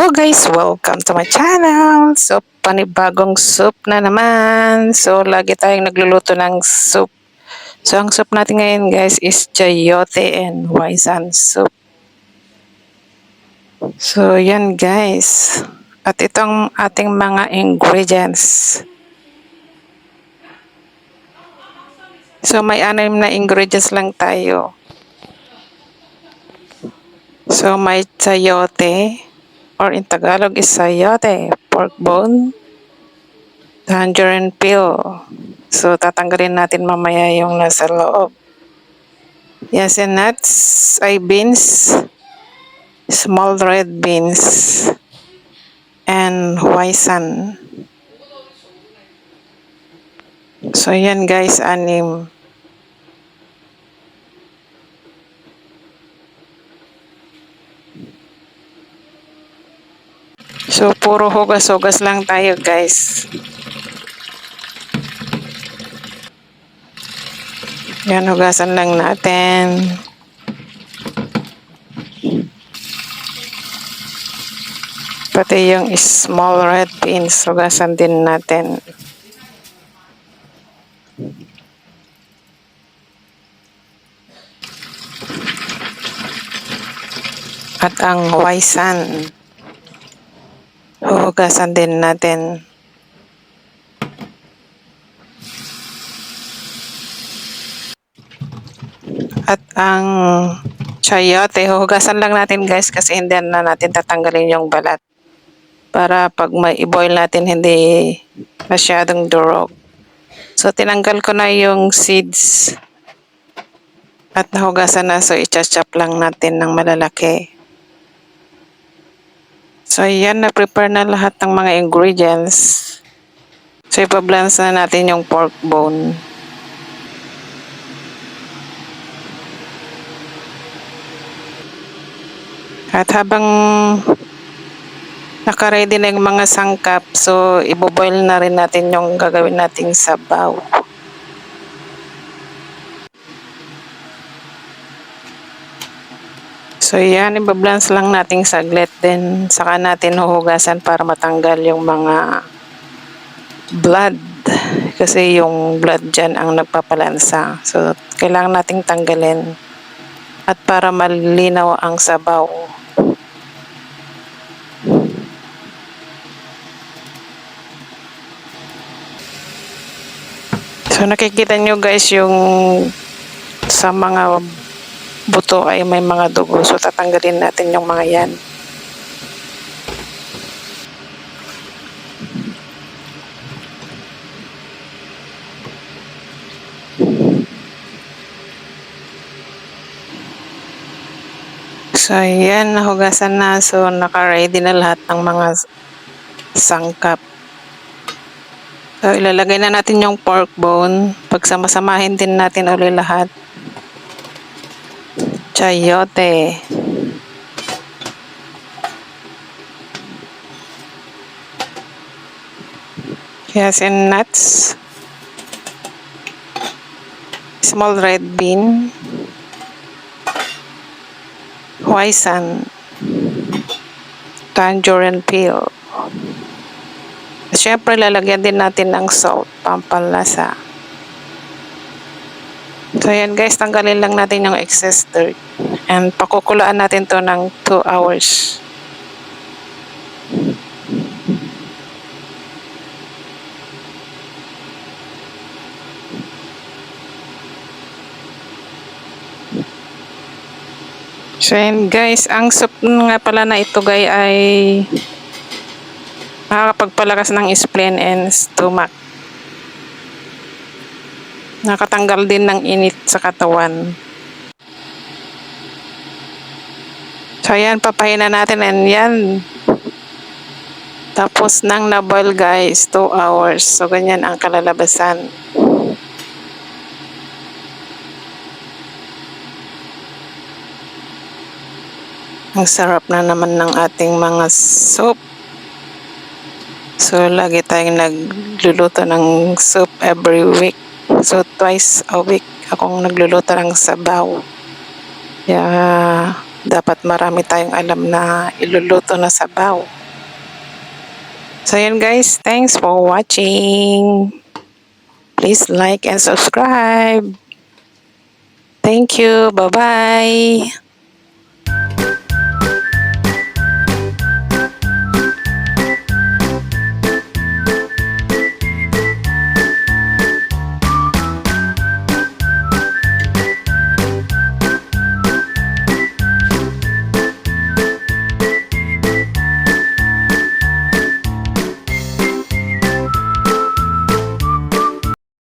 Hello guys! Welcome to my channel! So, panibagong soup na naman. So, lagi tayong nagluluto ng soup. So, ang soup natin ngayon guys is chayote and hoisin soup. So, yan guys. At itong ating mga ingredients. So, may 6 na ingredients lang tayo. So, may chayote, or in Tagalog is sayote, pork bone, tangerine peel. So, tatanggalin natin mamaya yung nasa loob. Yes, and nuts ay beans, small red beans, and hoisin. So, yan guys, 6. So, puro hugas-hugas lang tayo guys. Yan, hugasan lang natin. Pati yung small red beans, hugasan din natin. At ang hoisin, hugasan din natin. At ang chayote, hugasan lang natin guys kasi hindi na natin tatanggalin yung balat. Para pag may i-boil natin hindi masyadong durog. So tinanggal ko na yung seeds. At nahugasan na, so i-chop lang natin ng malalaki. So yan, na-prepare na lahat ng mga ingredients. So ipa-blend na natin yung pork bone. At habang naka-ready na yung mga sangkap, so ibo-boil na rin natin yung gagawin nating sabaw. So yan, iba-blends lang natin saglit, then saka natin huhugasan para matanggal yung mga blood. Kasi yung blood dyan ang nagpapalansa. So kailangan nating tanggalin at para malinaw ang sabaw. So nakikita nyo guys yung sa mga buto ay may mga dugo. So tatanggalin natin yung mga yan. So yan, nahugasan na. So naka-ready na lahat ng mga sangkap. So ilalagay na natin yung pork bone. Pagsama-samahin din natin ulit lahat. Chayote. Yes, and nuts. Small red bean. Hoisin. Tangerine peel. Siyempre, lalagyan din natin ng salt, pampalasa. So, yan guys, tanggalin lang natin yung excess dirt. And pakukulaan natin to ng 2 hours. So, yan guys, ang soup nga pala na ito guys ay nakakapagpalakas ng spleen and stomach. Nakatanggal din ng init sa katawan. So yan, papahinan natin and yan. Tapos nang na-boil guys, 2 hours. So ganyan ang kalalabasan. Ang sarap na naman ng ating mga soup. So lagi tayong nagluluto ng soup every week. So twice a week akong nagluluto ng sabaw. Yeah. dapat marami tayong alam na iluluto na sabaw. So yun guys, thanks for watching. Please like and subscribe. Thank you. Bye-bye.